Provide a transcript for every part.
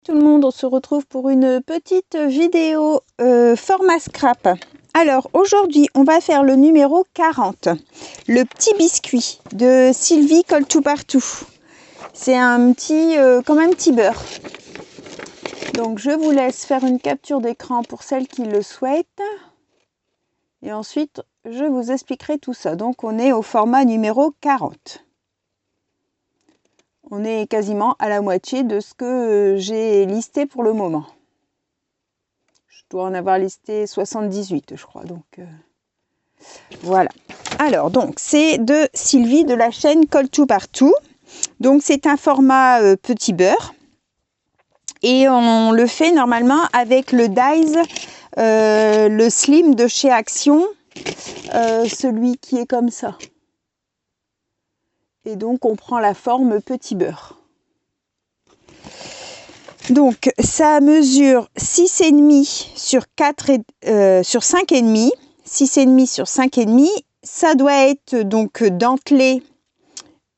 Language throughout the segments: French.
Tout le monde, on se retrouve pour une petite vidéo format scrap. Alors aujourd'hui on va faire le numéro 40, le petit biscuit de Sylvie Colle tout partout. C'est un petit, comme un petit beurre. Donc je vous laisse faire une capture d'écran pour celles qui le souhaitent. Et ensuite je vous expliquerai tout ça. Donc on est au format numéro 40. On est quasiment à la moitié de ce que j'ai listé pour le moment. Je dois en avoir listé 78, je crois. Donc voilà. Alors, donc, c'est de Sylvie de la chaîne Colle tout partout. Donc, c'est un format petit beurre. Et on le fait normalement avec le Dies, le Slim de chez Action. Celui qui est comme ça. Et donc, on prend la forme petit beurre. Donc, ça mesure 6,5 sur 5,5. 6,5 sur 5,5. Ça doit être donc dentelé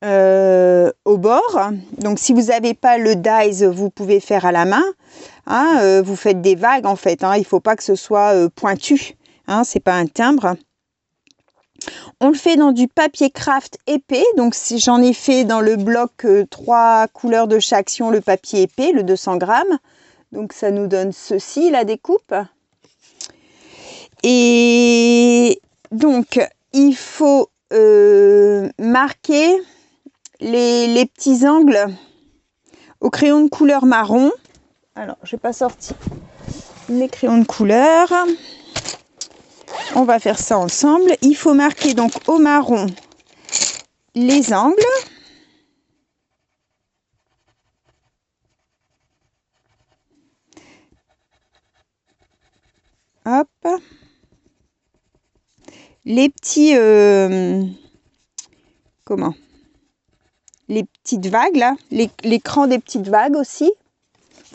au bord. Donc, si vous n'avez pas le Dies, vous pouvez faire à la main. Hein, vous faites des vagues en fait. Hein, il ne faut pas que ce soit pointu. Hein, ce n'est pas un timbre. On le fait dans du papier craft épais. Donc, si j'en ai fait dans le bloc 3 couleurs de chez Action, le papier épais, le 200 grammes. Donc, ça nous donne ceci, la découpe. Et donc, il faut marquer les petits angles au crayon de couleur marron. Alors, je n'ai pas sorti mes crayons de couleur. On va faire ça ensemble. Il faut marquer donc au marron les angles. Hop. Les petits... les petites vagues, là. L'écran des petites vagues aussi.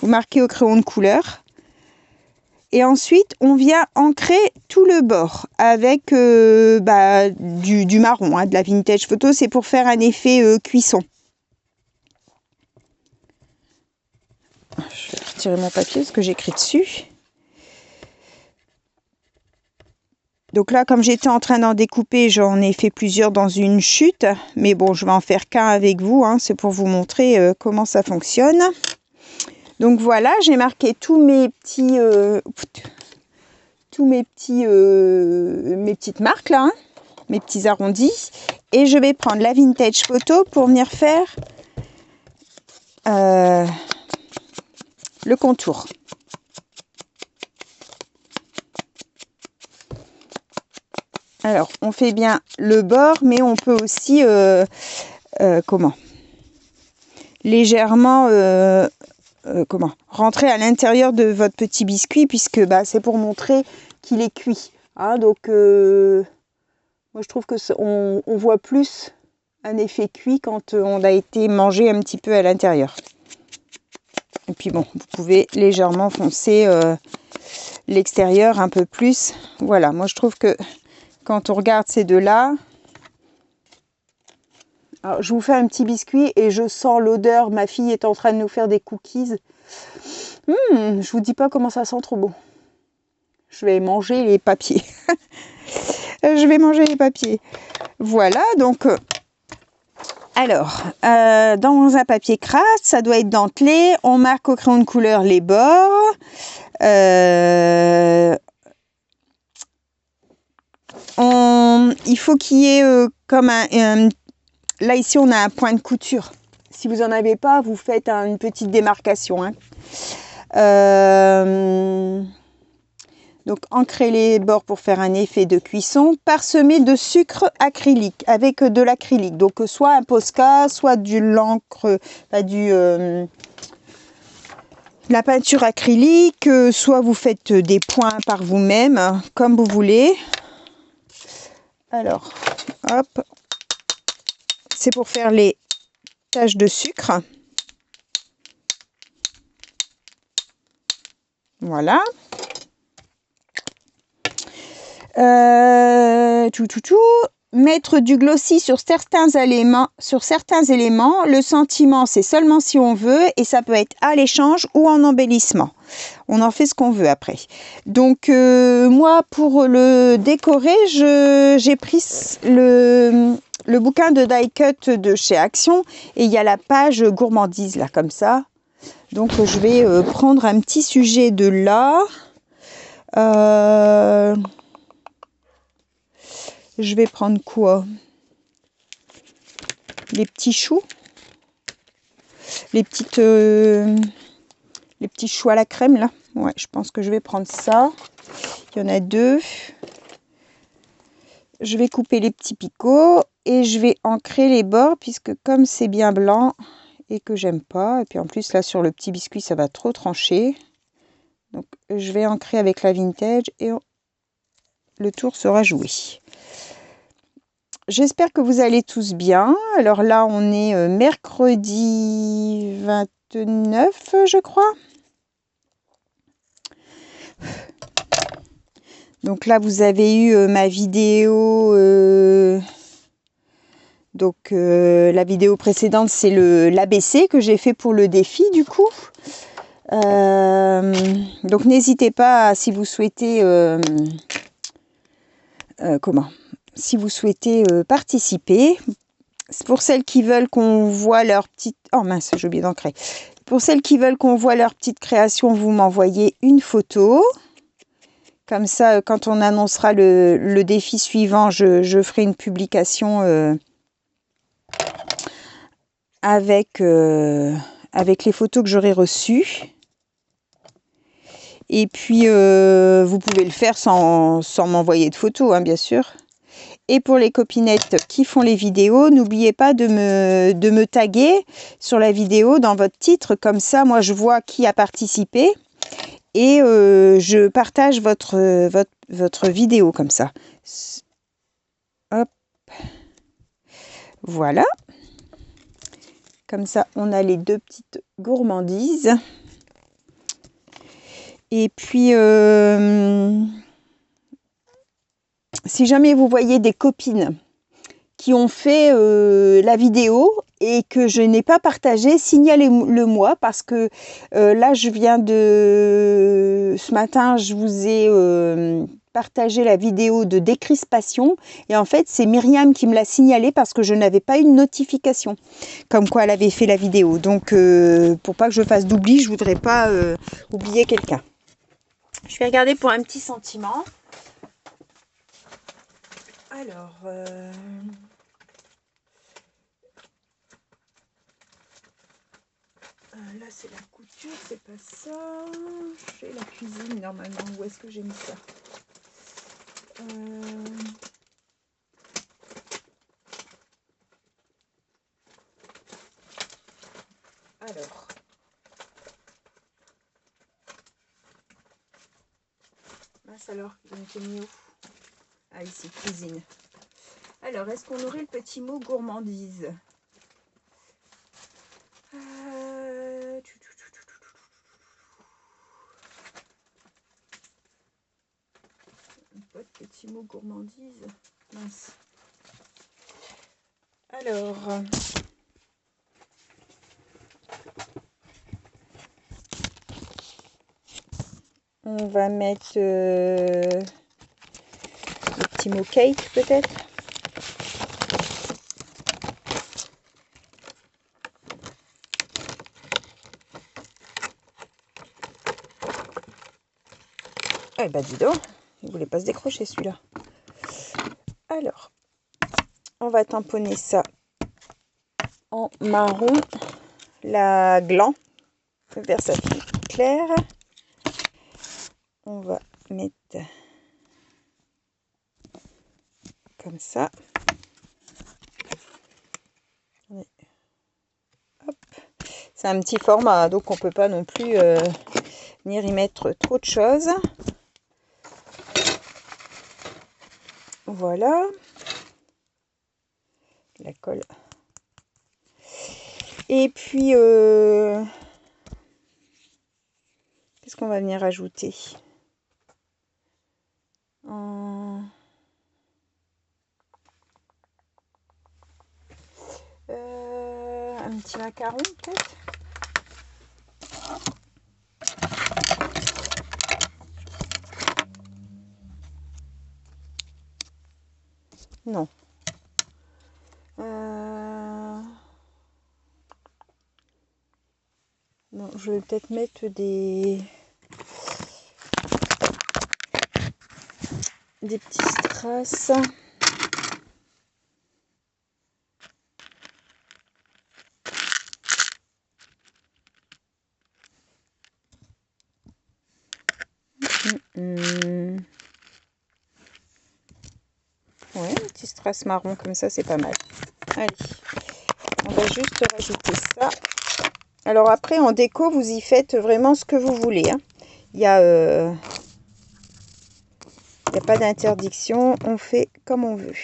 Vous marquez au crayon de couleur. Et ensuite, on vient ancrer tout le bord avec du marron, hein, de la vintage photo. C'est pour faire un effet cuisson. Je vais retirer mon papier parce que j'écris dessus. Donc là, comme j'étais en train d'en découper, j'en ai fait plusieurs dans une chute. Mais bon, je vais en faire qu'un avec vous. Hein, c'est pour vous montrer comment ça fonctionne. Donc voilà, j'ai marqué tous mes petits... mes petites marques là, hein, mes petits arrondis, et je vais prendre la vintage photo pour venir faire le contour. Alors on fait bien le bord, mais on peut aussi légèrement rentrer à l'intérieur de votre petit biscuit, puisque c'est pour montrer qu'il est cuit, hein, donc moi je trouve que on voit plus un effet cuit quand on a été mangé un petit peu à l'intérieur. Et puis bon, vous pouvez légèrement foncer l'extérieur un peu plus. Voilà, moi je trouve que quand on regarde ces deux-là, alors je vous fais un petit biscuit et je sens l'odeur. Ma fille est en train de nous faire des cookies. Je vous dis pas comment ça sent, trop bon. Je vais manger les papiers. Je vais manger les papiers. Voilà, donc... alors, dans un papier craft, ça doit être dentelé. On marque au crayon de couleur les bords. Il faut qu'il y ait comme là, ici, on a un point de couture. Si vous n'en avez pas, vous faites une petite démarcation. Hein. Donc, ancrer les bords pour faire un effet de cuisson. Parsemer de sucre acrylique avec de l'acrylique. Donc, soit un Posca, soit de l'encre, la peinture acrylique. Soit vous faites des points par vous-même, comme vous voulez. Alors, hop. C'est pour faire les taches de sucre. Voilà. mettre du glossy sur certains éléments. Le sentiment, c'est seulement si on veut, et ça peut être à l'échange ou en embellissement. On en fait ce qu'on veut après. Donc moi, pour le décorer, j'ai pris le bouquin de die cut de chez Action, et il y a la page gourmandise là comme ça. Donc je vais prendre un petit sujet de là. Je vais prendre quoi? Les petits choux, les petits choux à la crème là. Ouais, je pense que je vais prendre ça. Il y en a 2. Je vais couper les petits picots et je vais ancrer les bords, puisque comme c'est bien blanc et que j'aime pas, et puis en plus là sur le petit biscuit ça va trop trancher, donc je vais ancrer avec la vintage et le tour sera joué. J'espère que vous allez tous bien. Alors là on est mercredi 29 je crois. Donc là vous avez eu ma vidéo. Donc la vidéo précédente, c'est l'ABC que j'ai fait pour le défi du coup. Donc n'hésitez pas, si vous souhaitez si vous souhaitez participer. Pour celles qui veulent qu'on voit leur petite... Oh mince, j'ai oublié d'ancrer. Pour celles qui veulent qu'on voit leur petite création, vous m'envoyez une photo. Comme ça, quand on annoncera le défi suivant, je ferai une publication avec les photos que j'aurai reçues. Et puis, vous pouvez le faire sans m'envoyer de photos, hein, bien sûr. Et pour les copinettes qui font les vidéos, n'oubliez pas de me taguer sur la vidéo dans votre titre. Comme ça, moi, je vois qui a participé. Et je partage votre vidéo comme ça. Hop. Voilà. Comme ça, on a les 2 petites gourmandises. Et puis, si jamais vous voyez des copines qui ont fait la vidéo et que je n'ai pas partagé, signalez-le moi, parce que là, ce matin, je vous ai partagé la vidéo de décrispation, et en fait, c'est Myriam qui me l'a signalé parce que je n'avais pas eu une notification comme quoi elle avait fait la vidéo. Donc, pour pas que je fasse d'oubli, je voudrais pas oublier quelqu'un. Je vais regarder pour un petit sentiment. Alors, là c'est la couture, c'est pas ça. J'ai la cuisine normalement. Où est-ce que j'ai mis ça? Alors. Mince alors, il était mis où? Ah ici, cuisine. Alors, est-ce qu'on aurait le petit mot gourmandise? Pas de petit mot gourmandise. Mince. Alors, on va mettre le petit mot cake peut-être. Eh ben dis donc, il voulait pas se décrocher celui-là. Alors, on va tamponner ça en marron, la gland, vers sa fille claire. On va mettre comme ça. C'est un petit format, donc on peut pas non plus venir y mettre trop de choses. Voilà. La colle. Et puis, qu'est-ce qu'on va venir ajouter? macarons peut-être. Non. Non, je vais peut-être mettre des petits strass. Ouais, un petit strass marron comme ça, c'est pas mal. Allez, on va juste rajouter ça. Alors après, en déco, vous y faites vraiment ce que vous voulez. Hein. Il y a pas d'interdiction, on fait comme on veut.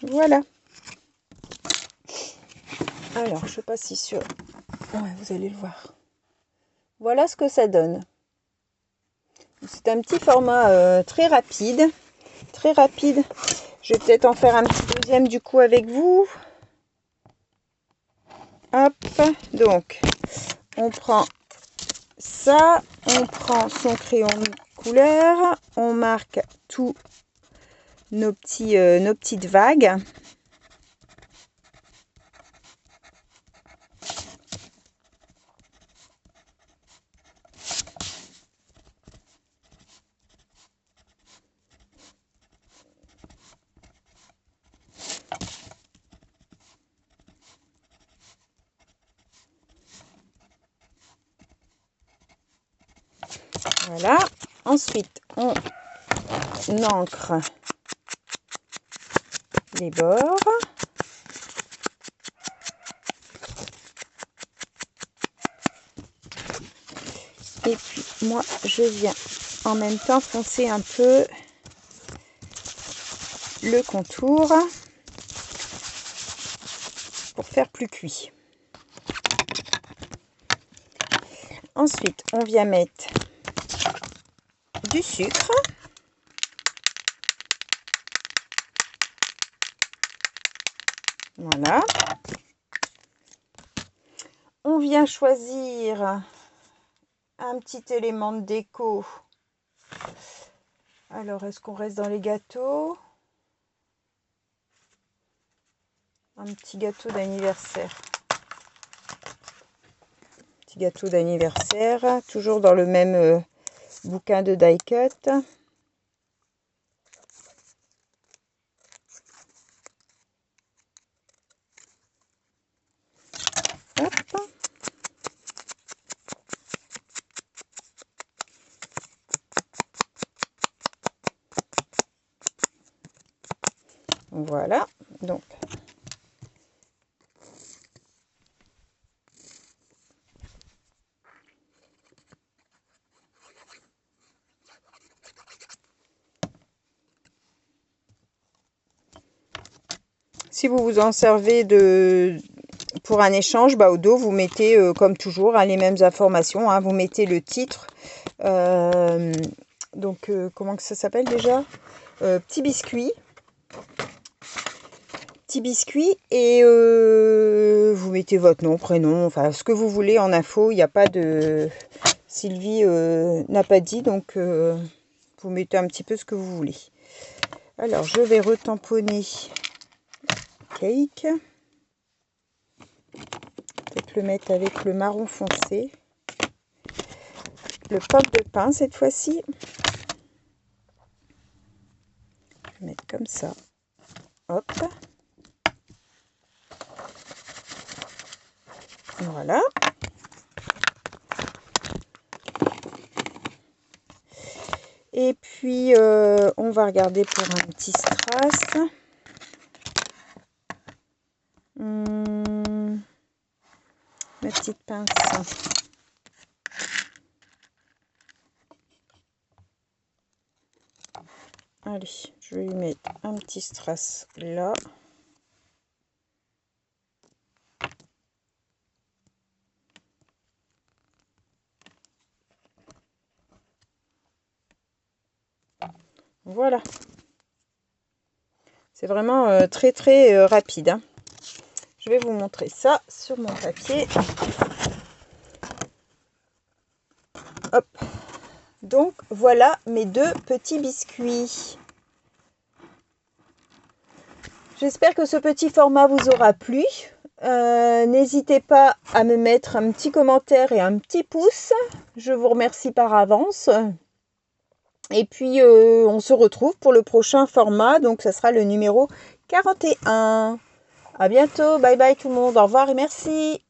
Voilà. Alors, je sais pas si sur... Ouais, vous allez le voir. Voilà ce que ça donne. C'est un petit format très rapide. Très rapide. Je vais peut-être en faire un petit deuxième du coup avec vous. Hop. Donc, on prend ça. On prend son crayon de couleur. On marque tous nos petites vagues. Voilà. Ensuite, on encre les bords. Et puis, moi, je viens en même temps foncer un peu le contour pour faire plus cuit. Ensuite, on vient mettre du sucre. Voilà. On vient choisir un petit élément de déco. Alors, est-ce qu'on reste dans les gâteaux? Un petit gâteau d'anniversaire. Petit gâteau d'anniversaire, toujours dans le même bouquin de die cut. Hop. Voilà, donc si vous vous en servez pour un échange, au dos, vous mettez, comme toujours, les mêmes informations. Hein, vous mettez le titre. Donc, comment que ça s'appelle déjà? Petit biscuit. Petit biscuit. Et vous mettez votre nom, prénom, enfin, ce que vous voulez en info. Il n'y a pas de... Sylvie n'a pas dit, donc vous mettez un petit peu ce que vous voulez. Alors, je vais retamponner cake. Peut-être le mettre avec le marron foncé. Le pop de pain cette fois-ci. Je vais mettre comme ça. Hop. Voilà. Et puis, on va regarder pour un petit strass. Ma petite pince. Allez, je vais lui mettre un petit strass là. Voilà. C'est vraiment très très rapide. Hein. Je vais vous montrer ça sur mon papier. Hop. Donc voilà mes 2 petits biscuits. J'espère que ce petit format vous aura plu. N'hésitez pas à me mettre un petit commentaire et un petit pouce. Je vous remercie par avance. Et puis, on se retrouve pour le prochain format. Donc, ça sera le numéro 41. À bientôt. Bye bye tout le monde. Au revoir et merci.